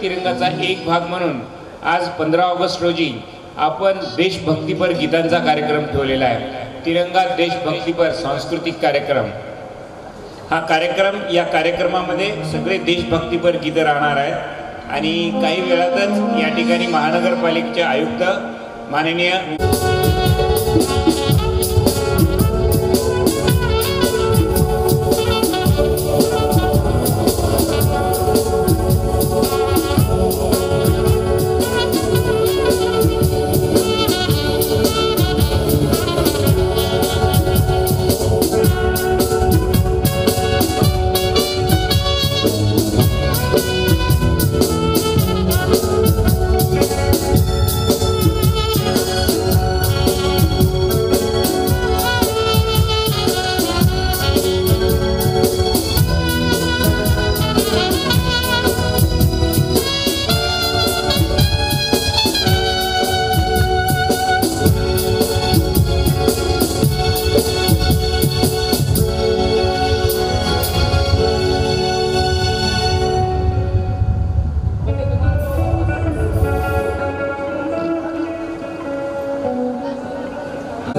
तिरंगाचा एक भाग म्हणून आज 15 ऑगस्ट रोजी आपण देशभक्तीपर गीतांचा कार्यक्रम ठेवलेला आहे। तिरंगा देशभक्तीपर सांस्कृतिक कार्यक्रम हा कार्यक्रम, या कार्यक्रमामध्ये सगळे देशभक्तीपर गीतं राहणार आहेत आणि काही वेळातच या ठिकाणी महानगरपालिकेचे आयुक्त माननीय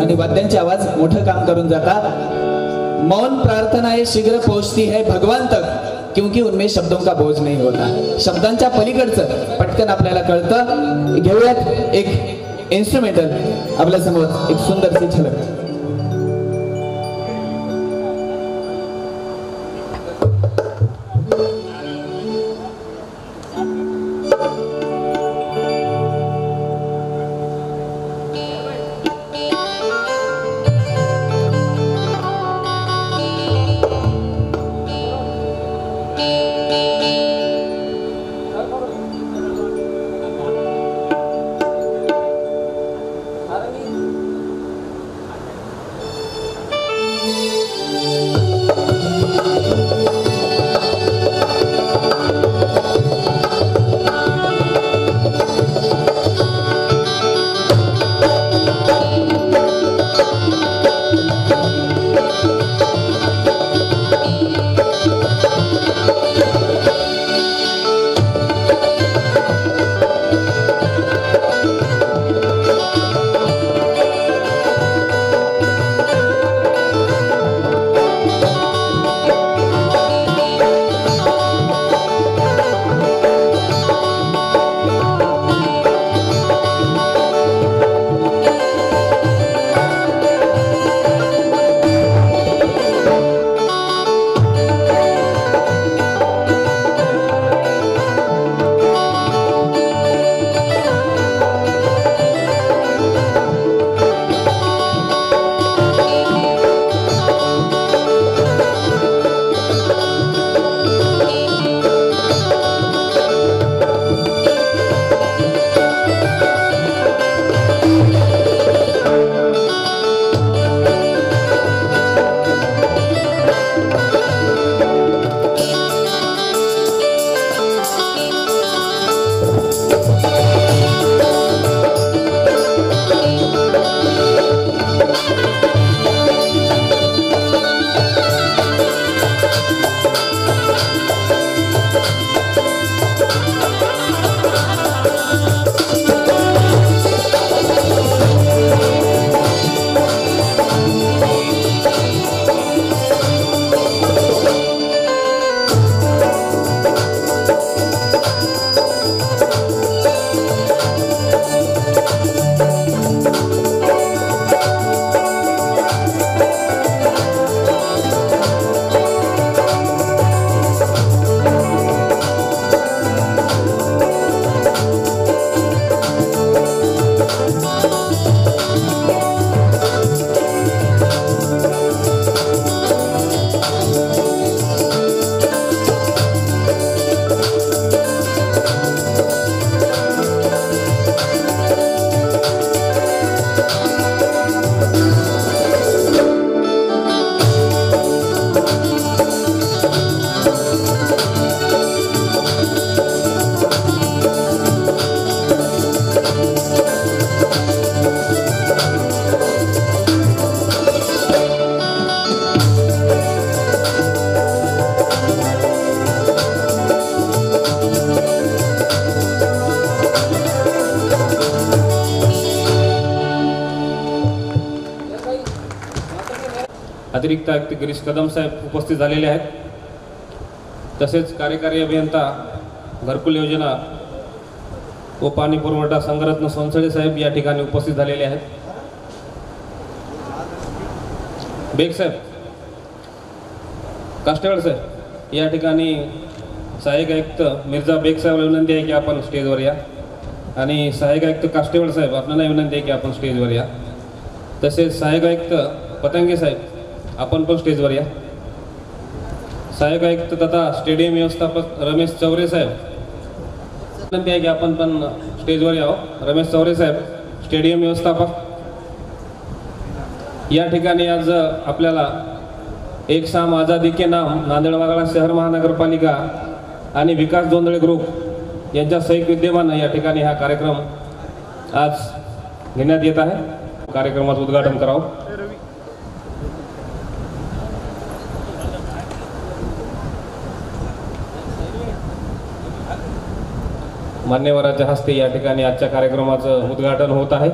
आणि वाद्यांचे आवाज मोठं काम करून जातात। मौन प्रार्थनाएं शीघ्र पहुंचती है भगवान तक, क्योंकि उनमें शब्दों का बोझ नहीं होता। शब्दांच्या पलीकडचं पटकन आपल्याला कळतं। घेऊयात एक इन्स्ट्रुमेंटल आपल्या समोर, एक सुंदरशी झलक। अतिरिक्त आयुक्त गिरीश कदम साहेब उपस्थित झालेले आहेत. तसेच कार्यकारी अभियंता घरकुल योजना व पाणी पुरवठा संघरत्न सोनसळे साहेब या ठिकाणी उपस्थित झालेले आहेत. बेग साहेब, कास्टेवाड साहेब या ठिकाणी सहाय्यक आयुक्त मिर्झा बेग साहेबला विनंती आहे की आपण स्टेजवर या. आणि सहाय्यक आयुक्त कास्टेवाड साहेब आपल्याला विनंती आहे की आपण स्टेजवर या. तसेच सहाय्यक आयुक्त पतंगे साहेब आपण पण स्टेजवर या. सहाय्यक आयुक्त तथा स्टेडियम व्यवस्थापक रमेश चौरे साहेब विनंती आहे की आपण पण स्टेजवर यावं. रमेश चौरे साहेब स्टेडियम व्यवस्थापक. या ठिकाणी आज आपल्याला एक शाम आझादी के नाम नांदेड वाघाळा शहर महानगरपालिका आणि विकास जोंधळे ग्रुप यांच्या संयुक्त विद्यमानं या ठिकाणी हा कार्यक्रम आज घेण्यात येत आहे. कार्यक्रमाचं उद्घाटन करावं. मान्यवरांच्या हस्ते या ठिकाणी आजच्या कार्यक्रमाचं उद्घाटन होत आहे.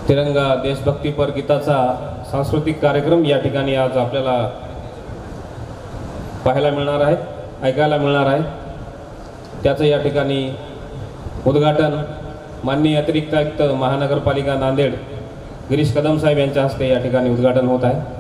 तिरंगा देशभक्तीपर गीताचा सांस्कृतिक कार्यक्रम या ठिकाणी आज आपल्याला पाहायला मिळणार आहे, ऐकायला मिळणार आहे. त्याचं या ठिकाणी उद्घाटन माननीय अतिरिक्त आयुक्त महानगरपालिका नांदेड गिरीश कदम साहेब यांच्या हस्ते या ठिकाणी उद्घाटन होत आहे.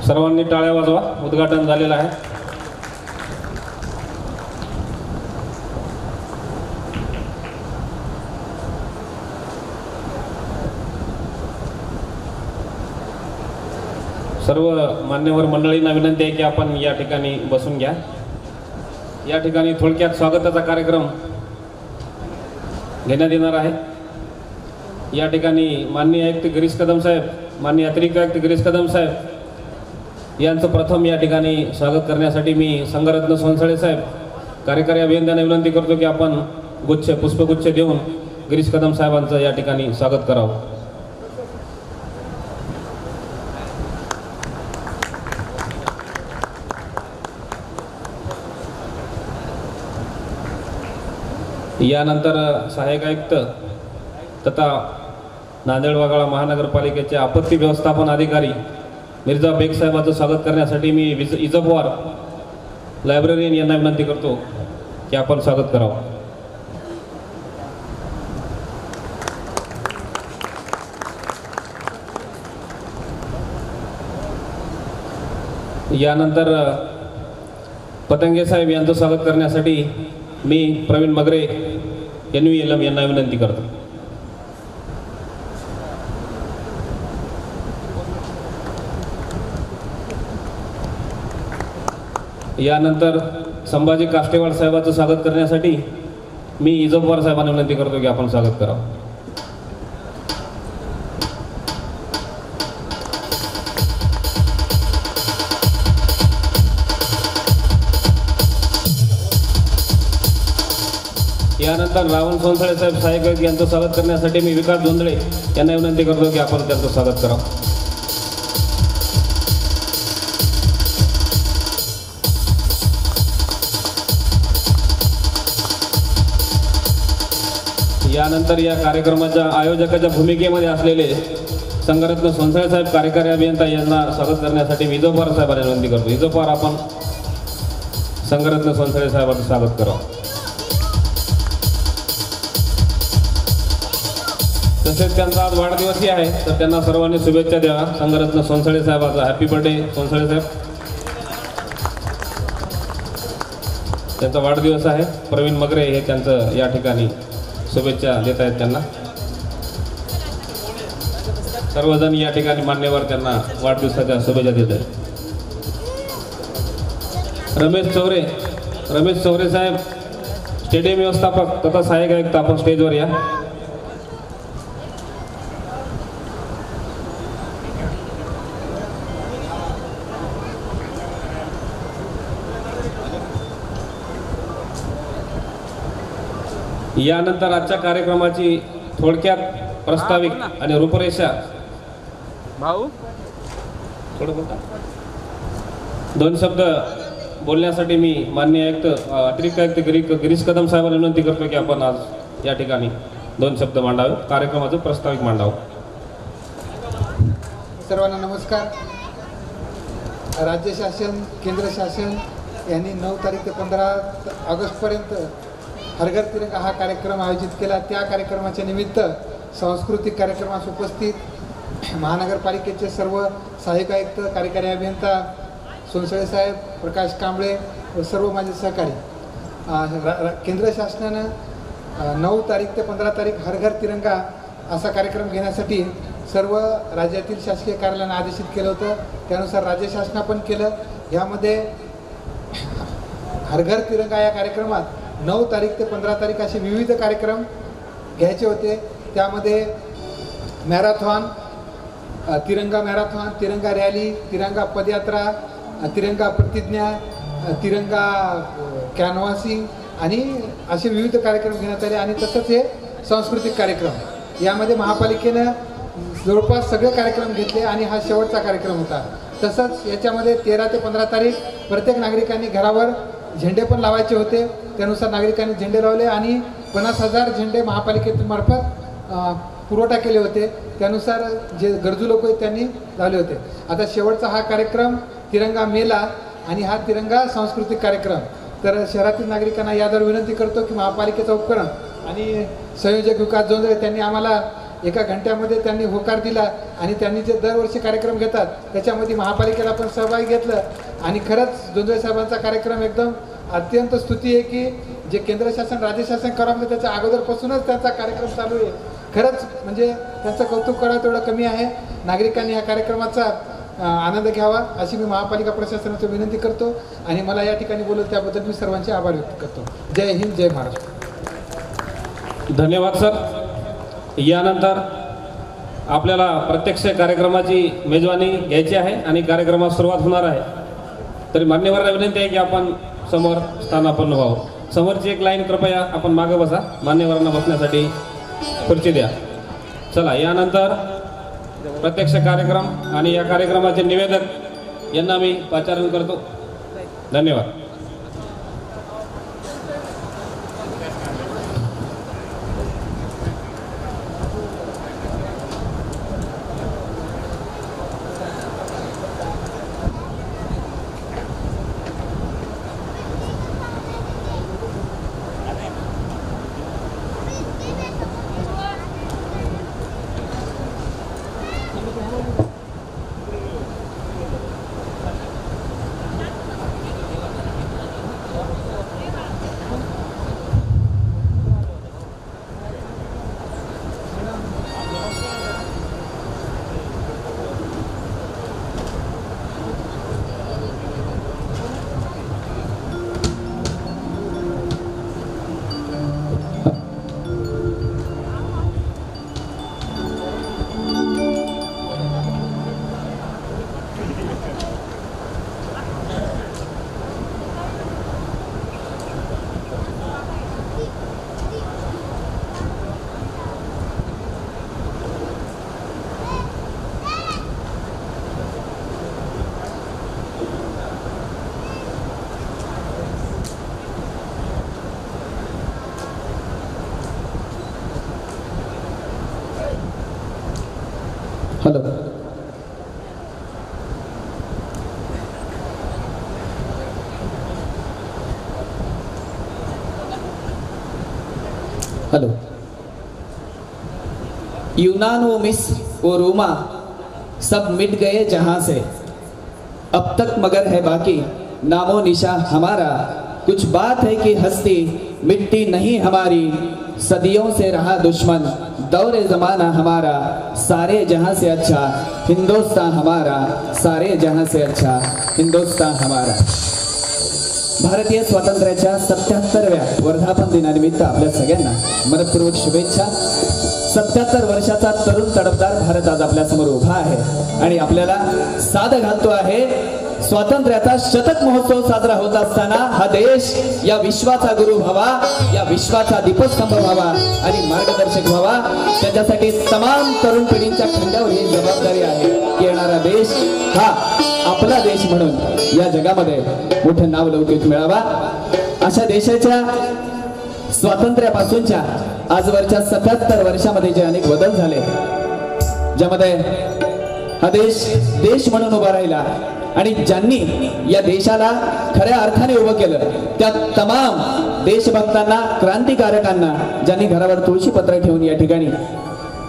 सर्वांनी टाळ्या वाजवा. उद्घाटन झालेलं आहे. सर्व मान्यवर मंडळींना विनंती आहे की आपण या ठिकाणी बसून घ्या. या ठिकाणी थोडक्यात स्वागताचा कार्यक्रम घेण्यात येणार आहे. या ठिकाणी माननीय आयुक्त गिरीश कदम साहेब, माननीय अतिरिक्त आयुक्त गिरीश कदम साहेब यांचं प्रथम या ठिकाणी स्वागत करण्यासाठी मी संघरत्न सोनसळे साहेब कार्यकारी अभियंत्यांना विनंती करतो की आपण पुष्पगुच्छ देऊन गिरीश कदम साहेबांचं या ठिकाणी स्वागत करावं. यानंतर सहाय्यक आयुक्त तथा नांदेड वाघाळा महानगरपालिकेचे आपत्ती व्यवस्थापन अधिकारी मिर्झा बेग साहेबांचं स्वागत करण्यासाठी मी इजपवार लायब्ररीयन यांना विनंती करतो की आपण स्वागत करावं. यानंतर पतंगे साहेब यांचं स्वागत करण्यासाठी मी प्रवीण मगरे NVLM यांना विनंती करतो. यानंतर संभाजी काष्टेवाड साहेबांचं स्वागत करण्यासाठी मी इजपवार साहेबांना विनंती करतो की आपण स्वागत करावं. यानंतर रावण सोनसळे साहेब सहाय्यक यांचं स्वागत करण्यासाठी मी विकास जोंधळे यांना विनंती करतो की आपण त्यांचं स्वागत करावं. यानंतर या कार्यक्रमाच्या आयोजकाच्या भूमिकेमध्ये असलेले संघरत्न सोनसळे साहेब कार्यकारी अभियंता यांना स्वागत करण्यासाठी मी इजोपार साहेबांना विनंती करतो. इजोपार आपण संघरत्न सोनसळे साहेबांचं स्वागत करावं. तसेच त्यांचा आज वाढदिवसही आहे, तर त्यांना सर्वांनी शुभेच्छा द्यावा. संघरत्न सोनसळे साहेबांचा हॅपी बर्थडे सोनसळे साहेब. त्यांचा वाढदिवस आहे. प्रवीण मगरे हे त्यांचं या ठिकाणी शुभेच्छा देत आहेत त्यांना. सर्वजण या ठिकाणी मान्यवर त्यांना वाढदिवसाच्या शुभेच्छा देत आहेत. रमेश चौरे साहेब स्टेडियम व्यवस्थापक तथा सहाय्यक आयुक्त आपण स्टेजवर या. यानंतर आजच्या कार्यक्रमाची थोडक्यात प्रस्ताविक आणि रूपरेषा दोन शब्द बोलण्यासाठी मी माननीय आयुक्त अतिरिक्त आयुक्त गिरीश कदम साहेबांना विनंती करतो की आपण आज या ठिकाणी दोन शब्द मांडावे, कार्यक्रमाचं प्रस्ताविक मांडावं. सर्वांना नमस्कार. राज्य शासन केंद्र शासन यांनी 9 तारीख ते 15 ऑगस्टपर्यंत हर घर तिरंगा हा कार्यक्रम आयोजित केला. त्या कार्यक्रमाच्या निमित्त सांस्कृतिक कार्यक्रमास उपस्थित महानगरपालिकेचे सर्व सहाय्यक आयुक्त, कार्यकारी अभियंता सोनसळे साहेब, प्रकाश कांबळे व सर्व माझे सहकारी. केंद्र शासनानं 9 तारीख ते 15 तारीख हर घर तिरंगा असा कार्यक्रम घेण्यासाठी सर्व राज्यातील शासकीय कार्यालयांना आदेशित केलं होतं. त्यानुसार राज्य शासना पण केलं. यामध्ये हर घर तिरंगा या कार्यक्रमात 9 तारीख ते 15 तारीख असे विविध कार्यक्रम घ्यायचे होते. त्यामध्ये मॅरेथॉन, तिरंगा मॅरेथॉन, तिरंगा रॅली, तिरंगा पदयात्रा, तिरंगा प्रतिज्ञा, तिरंगा कॅनव्हासिंग आणि असे विविध कार्यक्रम घेण्यात आले. आणि तसंच हे सांस्कृतिक कार्यक्रम यामध्ये महापालिकेनं जवळपास सगळे कार्यक्रम घेतले आणि हा शेवटचा कार्यक्रम होता. तसंच याच्यामध्ये 13 ते 15 तारीख प्रत्येक नागरिकांनी घरावर झेंडे पण लावायचे होते. त्यानुसार नागरिकांनी झेंडे लावले आणि 50,000 झेंडे महापालिकेमार्फत पुरवठा केले होते. त्यानुसार जे गरजू लोक आहेत त्यांनी लावले होते. आता शेवटचा हा कार्यक्रम तिरंगा मेला आणि हा तिरंगा सांस्कृतिक कार्यक्रम. तर शहरातील नागरिकांना याद्वारे विनंती करतो की महापालिकेचा उपक्रम आणि संयोजक विकास जोंधळे त्यांनी आम्हाला 1 घंट्यामध्ये त्यांनी होकार दिला आणि त्यांनी जे दरवर्षी कार्यक्रम घेतात त्याच्यामध्ये महापालिकेला पण सहभागी घेतलं. आणि खरंच जोंधळे साहेबांचा कार्यक्रम एकदम अत्यंत स्तुती आहे की जे केंद्र शासन राज्य शासन करावं त्याच्या अगोदरपासूनच त्यांचा कार्यक्रम चालू आहे. खरंच म्हणजे त्यांचं कौतुक करावं तेवढं कमी आहे. नागरिकांनी या कार्यक्रमाचा आनंद घ्यावा अशी मी महापालिका प्रशासनाची विनंती करतो आणि मला या ठिकाणी बोलवलं त्याबद्दल मी सर्वांचे आभार व्यक्त करतो. जय हिंद, जय महाराष्ट्र. धन्यवाद सर. यानंतर आपल्याला प्रत्यक्ष कार्यक्रमाची मेजवानी घ्यायची आहे आणि कार्यक्रमास सुरुवात होणार आहे. तरी मान्यवरांना विनंती आहे की आपण समोर स्थानापन्न व्हावं. समोरची एक लाईन कृपया आपण मागे बसा. मान्यवरांना बसण्यासाठी खुर्ची द्या. चला, यानंतर प्रत्यक्ष कार्यक्रम आणि या कार्यक्रमाचे निवेदक यांना मी पाचारण करतो. धन्यवाद. हॅलो. हेलो. यूनान व मिस्र व रोमा सब मिट गए जहां से, अब तक मगर है बाकी नामो निशा हमारा, कुछ बात है कि हस्ती मिट्टी नहीं हमारी, सदियों से रहा दुश्मन, दौरे जमाना हमारा, सारे जहां से अच्छा हिंदुस्तान हमारा, सारे जहां से अच्छा हिंदुस्तान हमारा। भारतीय स्वातंत्र्याच्या 77व्या वर्धापन दिनानिमित्त आपल्या सगळ्यांना मनपूर्वक शुभेच्छा। 77 वर्षाचा तरुण तडफदार भारत आज आपल्या समोर उभा आहे आणि आपल्याला साद घालतो आहे। स्वातंत्र्याचा शतक महोत्सव साजरा होत असताना हा देश या विश्वाचा गुरु व्हावा, या विश्वाचा दीपस्तंभ व्हावा आणि मार्गदर्शक व्हावा, त्याच्यासाठी तमाम तरुण पिढींच्या खांद्यावर ही जबाबदारी आहे की येणारा देश हा आपला देश म्हणून या जगामध्ये मोठं नाव लौकिक मिळावा। अशा देशाच्या स्वातंत्र्यापासूनच्या आजवरच्या 77 वर्षामध्ये जे अनेक बदल झाले, ज्यामध्ये हा देश म्हणून उभा राहिला आणि ज्यांनी या देशाला खऱ्या अर्थाने उभं केलं त्या तमाम देशभक्तांना, क्रांतिकारकांना, ज्यांनी घरावर तुळशी पत्र ठेवून या ठिकाणी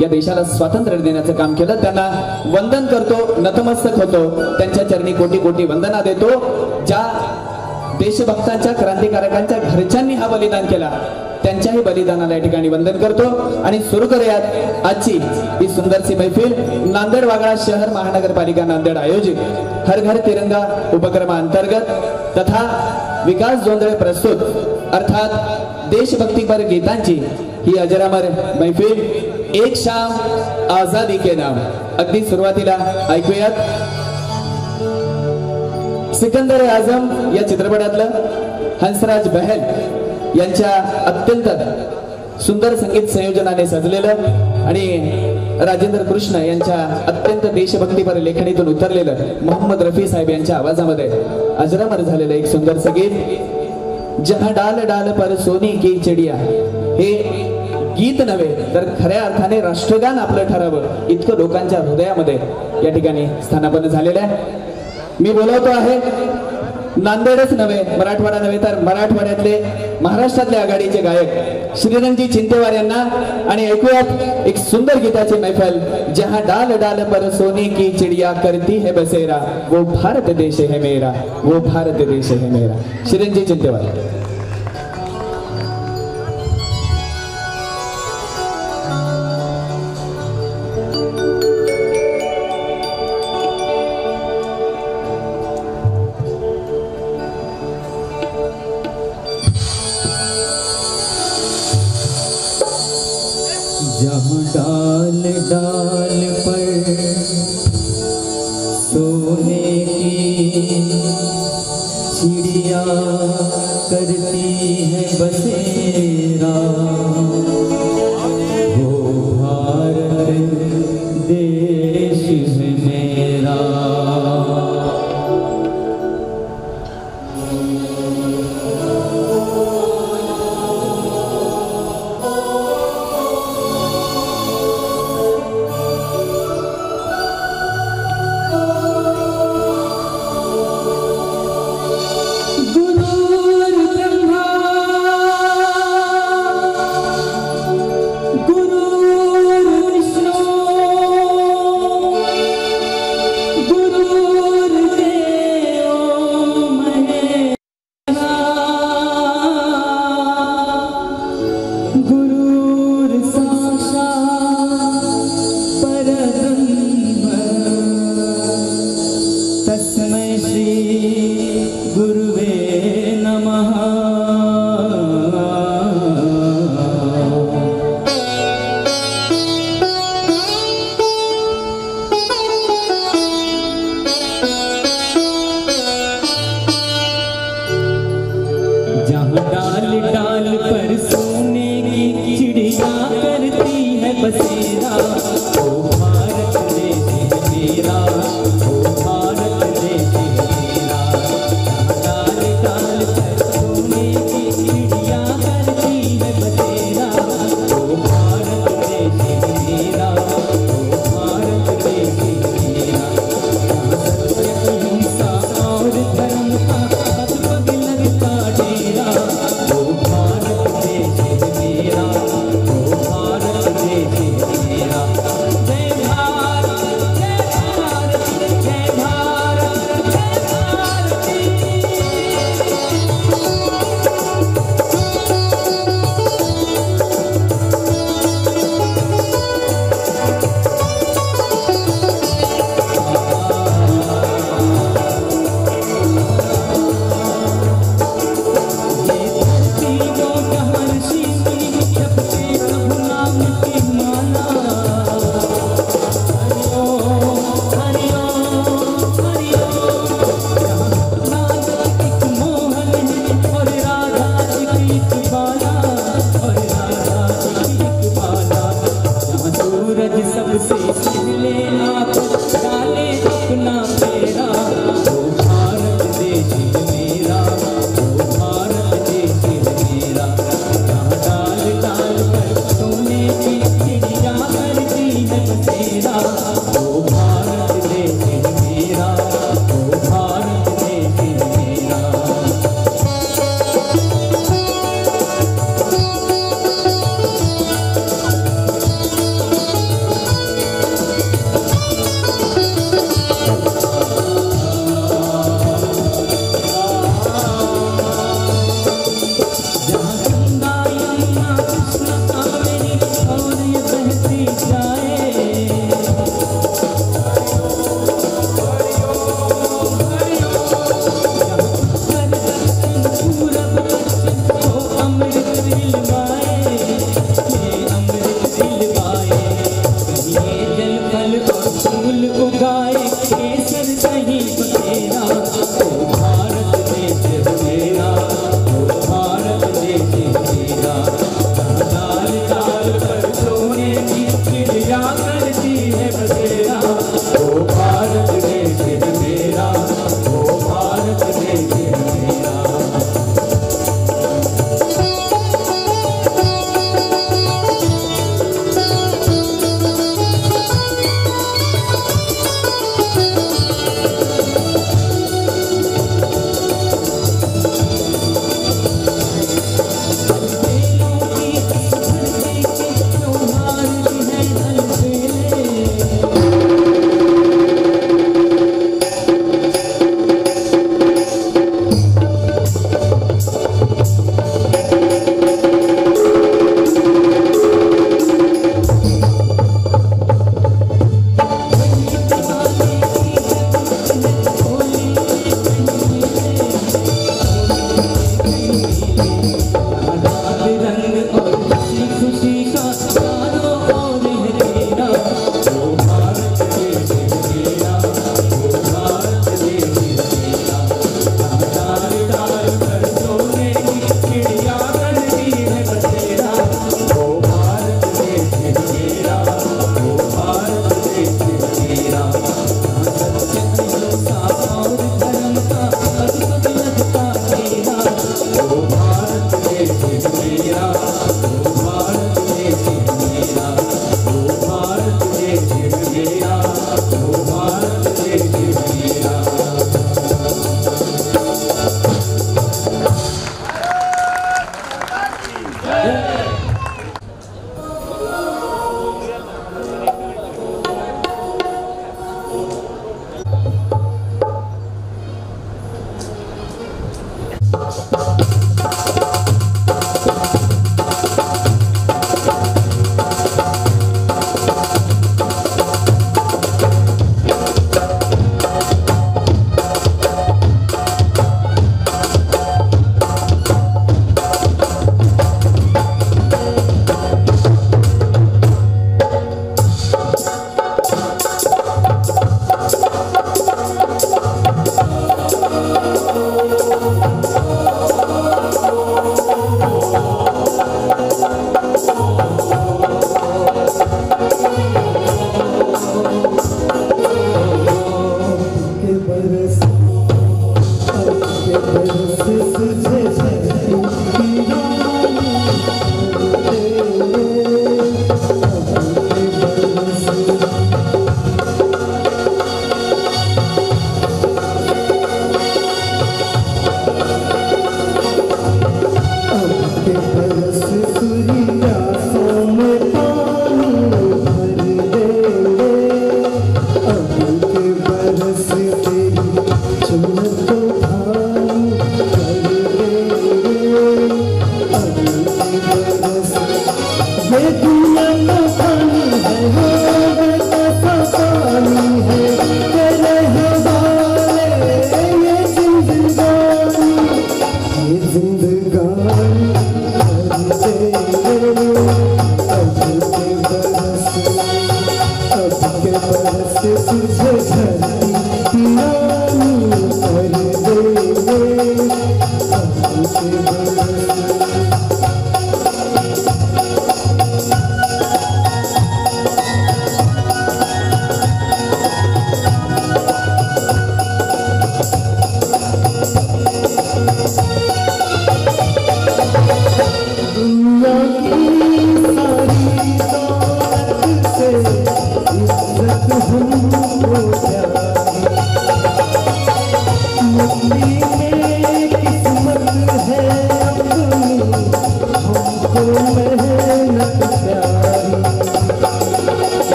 या देशाला स्वातंत्र्य देण्याचं काम केलं, त्यांना वंदन करतो, नतमस्तक होतो, त्यांच्या चरणी कोटी कोटी वंदना देतो। ज्या देशभक्तांच्या, क्रांतिकारकांच्या घरच्यांनी हा बलिदान केला त्यांच्याही बलिदानाला या ठिकाणी वंदन करतो आणि सुरू करूयात आजची ही सुंदरशी मैफिल। नांदेड वागळा शहर महानगरपालिका नांदेड आयोजित हर घर तिरंगा उपक्रमांतर्गत तथा विकास जोंधळे प्रस्तुत अर्थात देशभक्तीपर गीतांची ही अजरामर मैफिल एक शाम आजादी के नाम। अगदी सुरुवातीला ऐकूयात सिकंदर आझम या चित्रपटातलं हंसराज बहल यांच्या अत्यंत सुंदर संगीत संयोजनाने सजलेलं आणि राजेंद्र कृष्ण यांच्या अत्यंत देशभक्तीपर लेखणीतून उतरलेलं मोहम्मद रफी साहेब यांच्या आवाजामध्ये अजरामर झालेलं एक सुंदर संगीत जहां डाल डाल पर सोनी की चिडिया हे गीत नव्हे तर खऱ्या अर्थाने राष्ट्रगान आपलं ठरावं इतकं लोकांच्या हृदयामध्ये या ठिकाणी स्थानापन्न झालेलं आहे। मी बोलवतो आहे नांदेडच नव्हे, मराठवाडा नव्हे तर मराठवाड्यातले, महाराष्ट्रातले आघाडीचे गायक श्रीरंगजी चिंतेवार यांना आणि ऐकूयात एक सुंदर गीताची मैफल जहां डाल डाल पर सोने की चिड़िया करती है बसेरा, वो भारत देश है मेरा, वो भारत देश है मेरा। श्रीरंगजी चिंतेवार। जहाँ डाल डाल पर सोने की चिड़िया करती है बसेरा, वो भारत देश है मेरा। वो भारत देश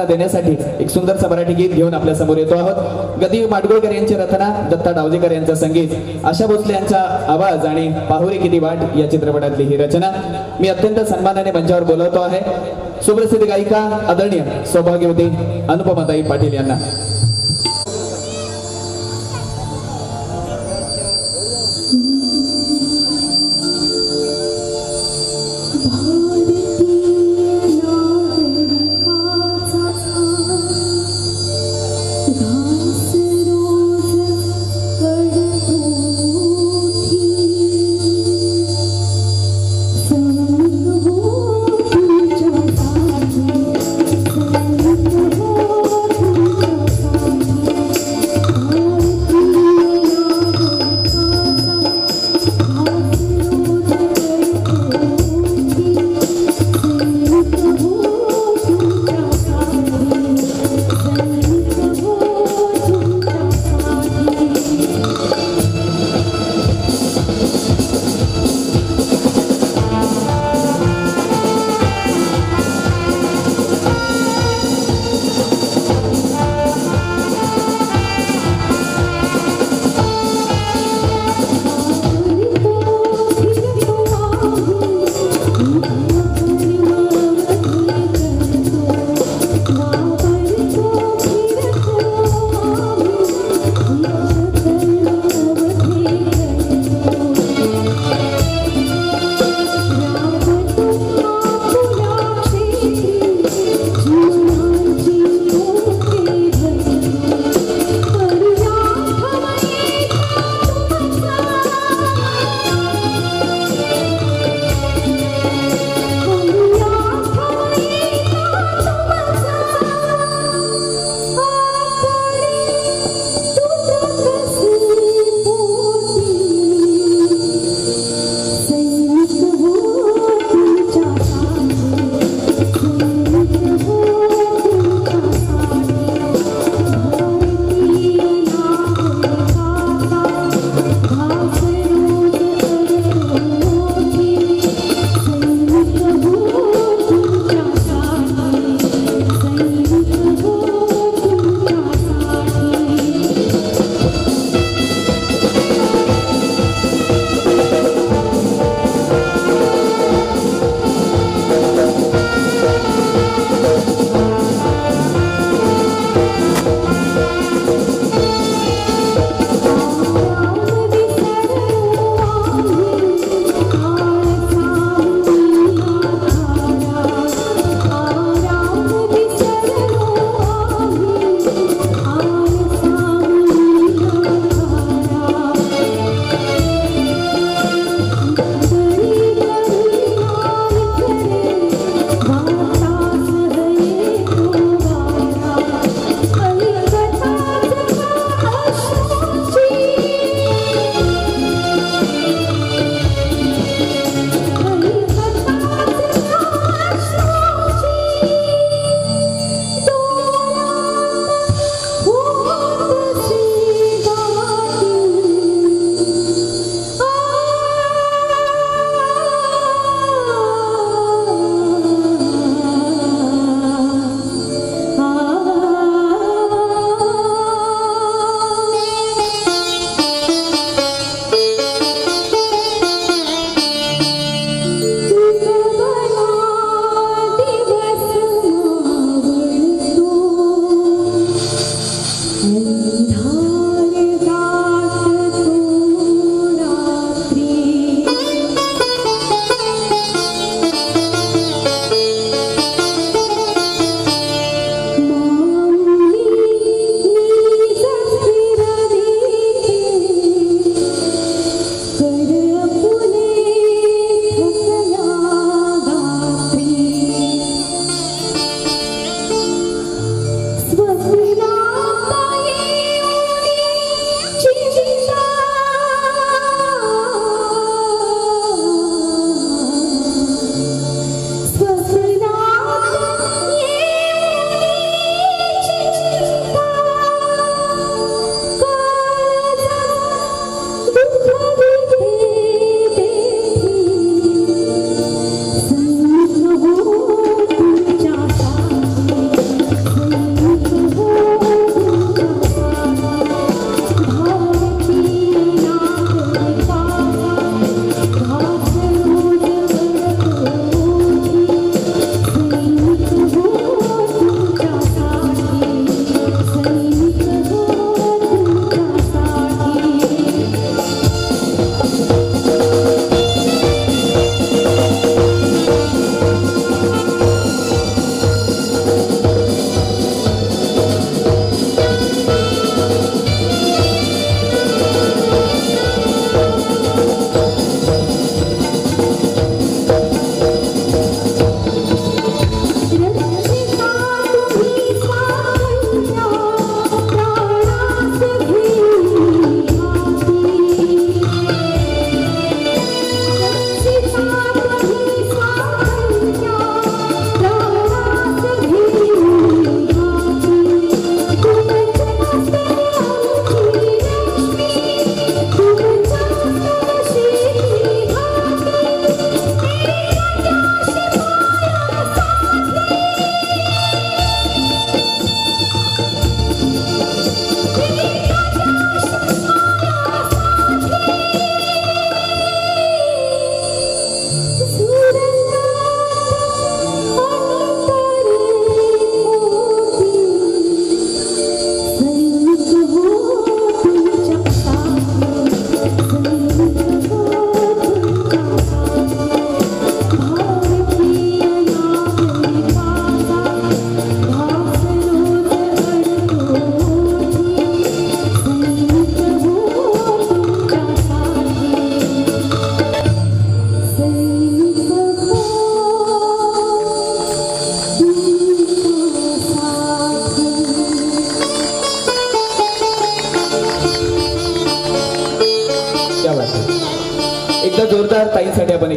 देण्यासाठी एक सुंदरसा मराठी गीत घेऊन आपल्या समोर येतो आहोत. गदी माडगुळकर यांची रचना, दत्ता डावजेकर यांचा संगीत, आशा भोसले यांचा आवाज आणि पाहुरे किती वाट या चित्रपटातली ही रचना मी अत्यंत सन्मानाने मंचावर बोलवतो आहे सुप्रसिद्ध गायिका आदरणीय सौभाग्यवती अनुपमाताई पाटील यांना. Oh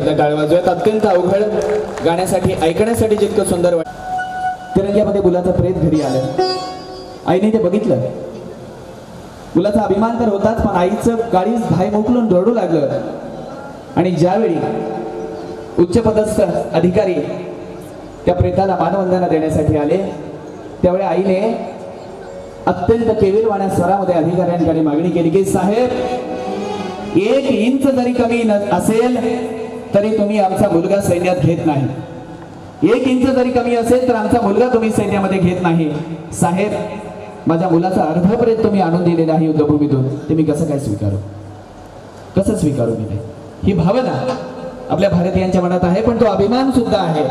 एकदा टाळ वाजवूयात. अत्यंत अवघड गाण्यासाठी ऐकण्यासाठी जितकं सुंदर वाट. तिरंग्यामध्ये मुलाचं प्रेत घरी आलं. आईने ते बघितलं. मुलाचा अभिमान तर होताच, पण आईचं काळीच धाय मोकलून रडू लागलं. आणि ज्यावेळी उच्चपदस्थ अधिकारी त्या प्रेताला मानवंदना देण्यासाठी आले, त्यावेळी आईने अत्यंत केविलवाण्या स्वरामध्ये अधिकाऱ्यांकडे मागणी केली की साहेब, 1 इंच जरी कमी असेल तरी तुम्ही आमचा मुलगा सैन्यात घेत नाही. 1 इंच जरी कमी असेल तर आमचा मुलगा तुम्ही सैन्यामध्ये घेत नाही. साहेब, माझ्या मुलाचा अर्धपर्यंत तुम्ही आणून दिलेला आहे युद्धभूमीतून, ते मी कसं काय स्वीकारू? कसं स्वीकारू मी नाही? ही भावना आपल्या भारतीयांच्या मनात आहे, पण तो अभिमान सुद्धा आहे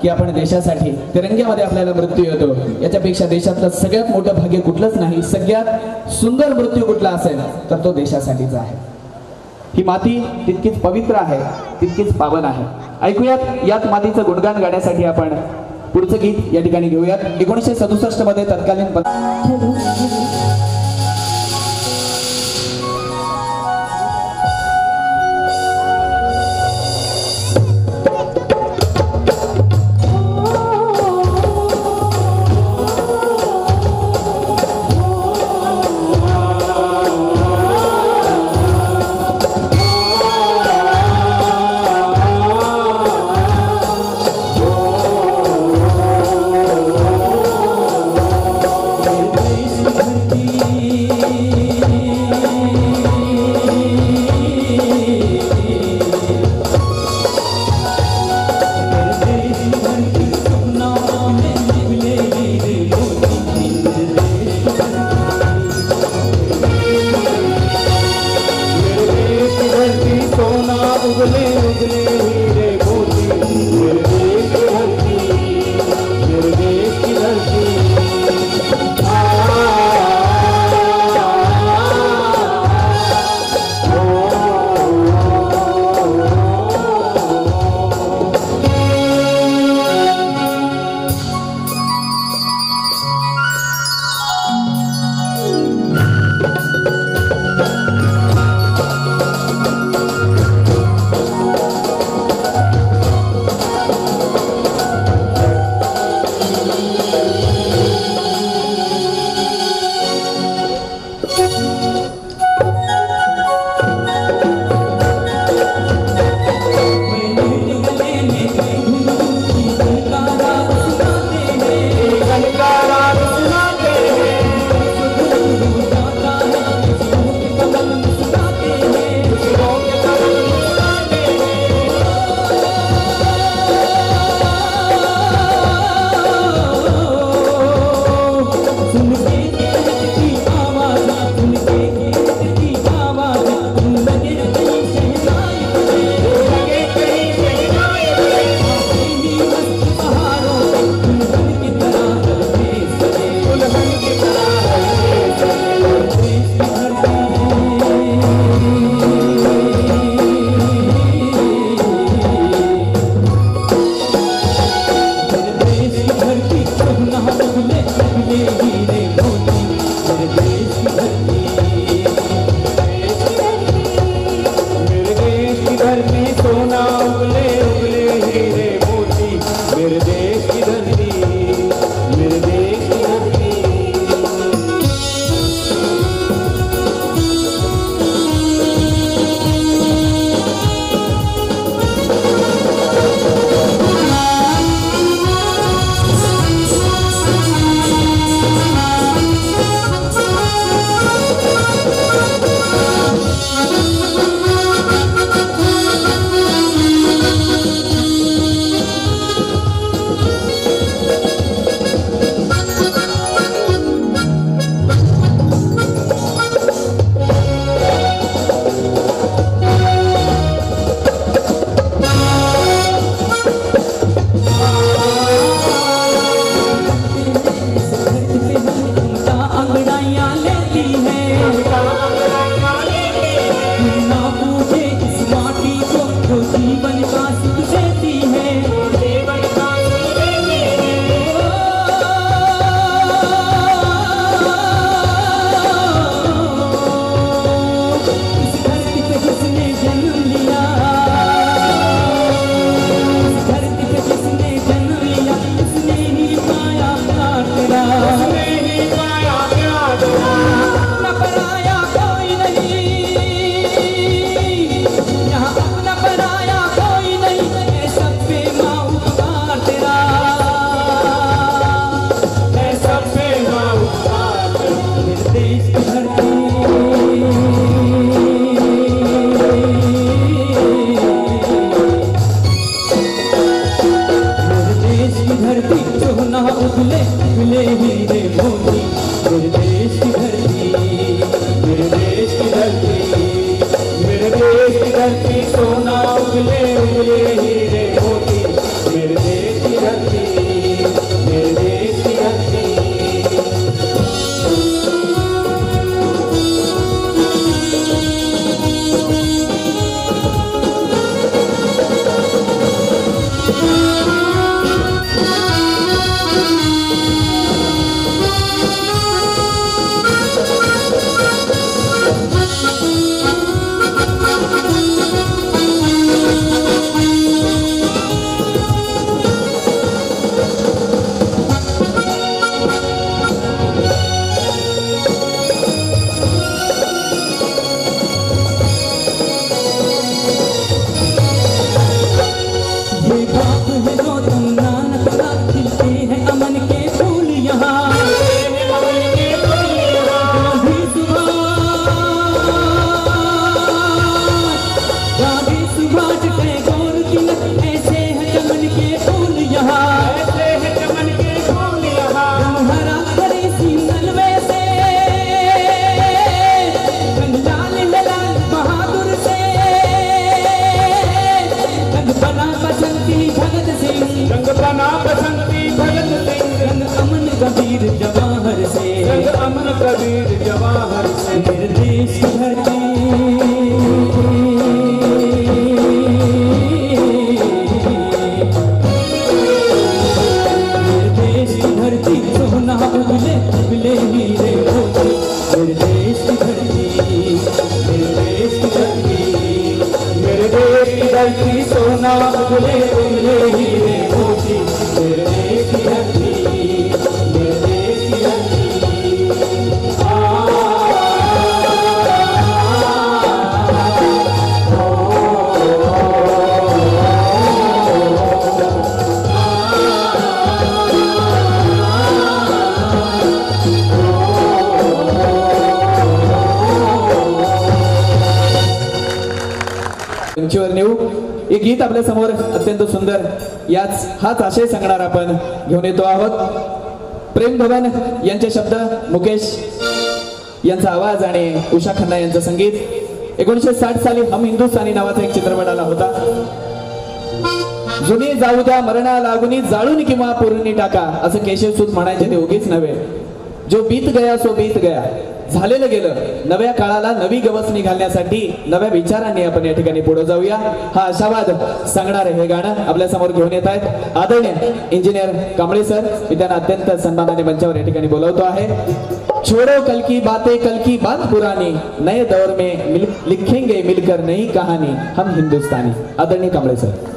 की आपण देशासाठी तिरंग्यामध्ये आपल्याला मृत्यू येतो. याच्यापेक्षा देशातलं सगळ्यात मोठं भाग्य कुठलंच नाही. सगळ्यात सुंदर मृत्यू कुठला असेल तर तो देशासाठीचा आहे. ही माती तितकीच पवित्र आहे, तितकीच पावन आहे. ऐकूयात यात मातीचं गुणगान गाण्यासाठी आपण पुढचं गीत या ठिकाणी घेऊयात. 1967 मध्ये तत्कालीन देश भक्ति एक गीत आपल्या समोर अत्यंत सुंदर हाच आशय सांगणार आपण घेऊन येतो आहोत. प्रेम भवन यांचे शब्द, मुकेश यांचा आवाज आणि उषा खन्ना यांचं संगीत. 1960 साली हम हिंदुस्तानी नावाचा एक चित्रपट आला होता. जुनी जाऊ द्या मरणा लागुनी, जाळून किंवा पुरुणी टाका, असं केशवसूत म्हणायचे ते उगीच नव्हे. जो बीत गया सो बीत गया, झालेलं गेलं. नव्या काळाला नवी गवसणी घालण्यासाठी नव्या विचारांनी आपण या ठिकाणी पुढे जाऊया, हा आशावाद सांगणार हे गाणं आपल्या समोर घेऊन येत आहेत आदरणीय इंजिनियर कांबळे सर. मी त्यांना अत्यंत सन्मानाने मंचावर या ठिकाणी बोलवतो आहे. छोड़ो कल की बात पुरानी, नए दौर में लिखेंगे मिलकर नई कहानी, हम हिंदुस्तानी. आदरणीय कांबळे सर.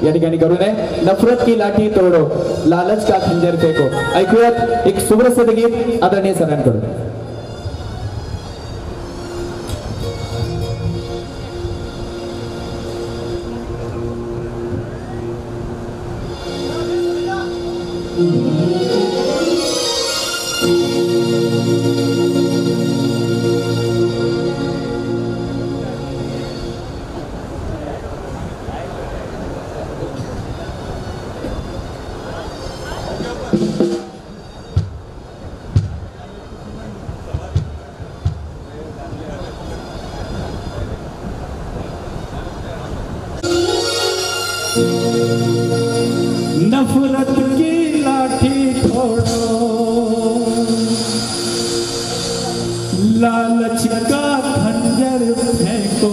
या ठिकाणी करू नये. नफरत की लाठी तोडो, लालच का खंजर फेको. ऐकूयात एक सुप्रसिद्ध गीत आदरणीय सरांकडून. नफरत की लाठी छोड़ो, लालच का खंजर फेंको,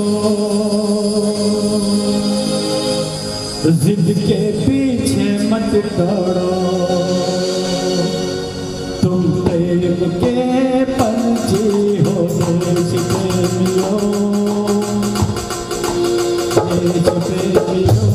जिद के पीछे मत दौड़ो, तुम प्रेम के पंछी हो देश प्रेमियों, देश प्रेमियों।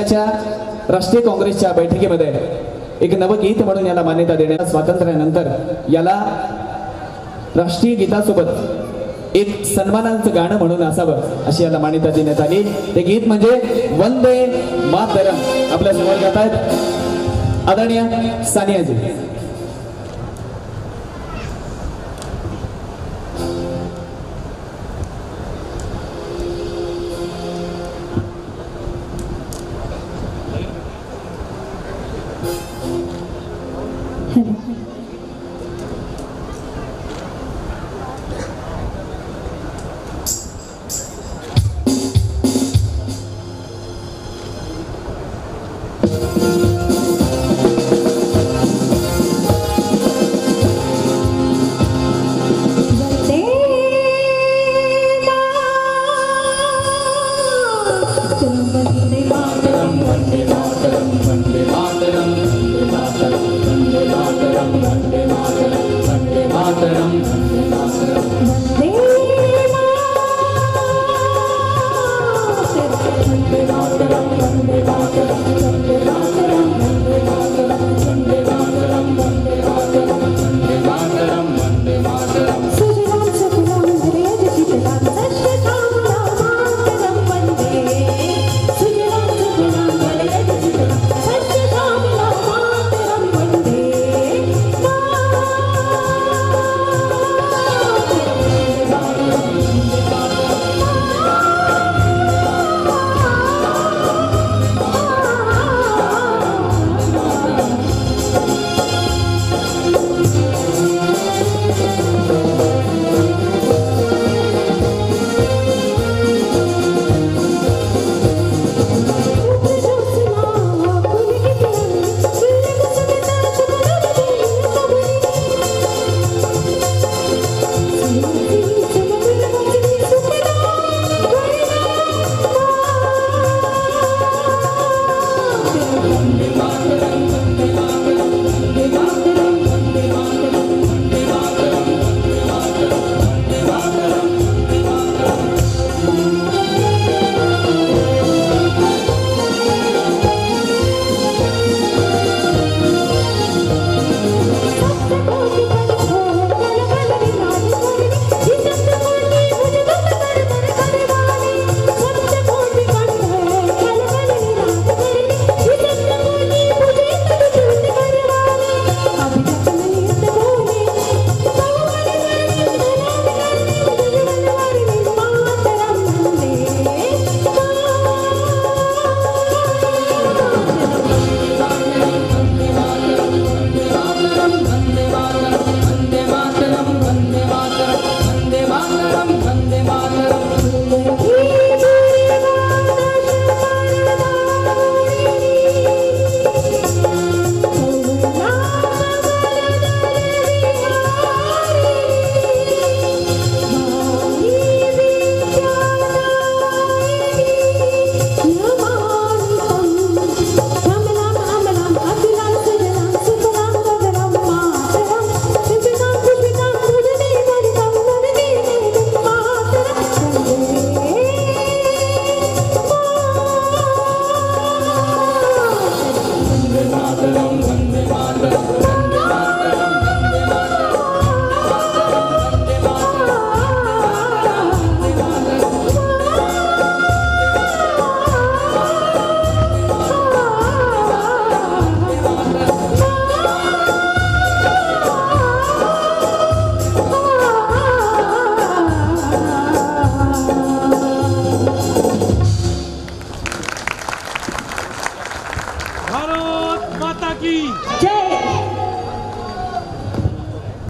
देशाच्या राष्ट्रीय काँग्रेसच्या बैठकीमध्ये एक नवगीत म्हणून याला मान्यता देण्यात स्वातंत्र्यानंतर याला राष्ट्रीय गीतासोबत एक सन्मानाचं गाणं म्हणून असावं अशी याला मान्यता देण्यात आली. ते गीत म्हणजे वंदे मातरम. आपल्या समोर गात आहेत आदरणीय सानियाजी. भारत माता की जय.